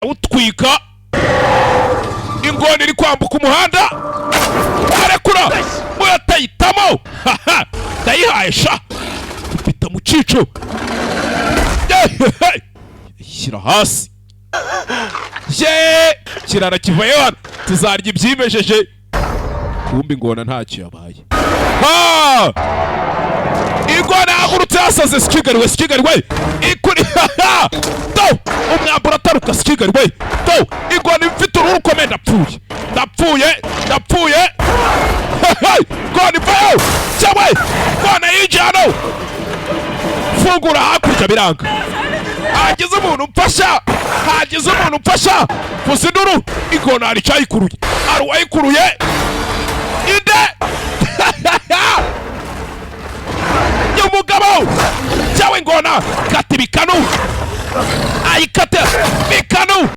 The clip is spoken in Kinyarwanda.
utwika ingona iri kwambuka umuhanda arekura muyatayitamo ndayihaye sha ipita mu cico shyira hasi kirara kivayo hano tuzarya ibyimejeje kumbi ingona ntacyo yabaye ingona yagurutse yasaze sikigariwe ikuri umwambaro ataruka sikigariwe ingona ifite uruhu rukomeye ndapfuye ingona ivayo cyawe ingona yinjiye hano fungura hakurya biranga hagize umuntu mfasha vuza induru ingona hari icyayikuruye hari uwayikuruye inde umugabo cyawe ingona kata ibikanu ayikate bikanu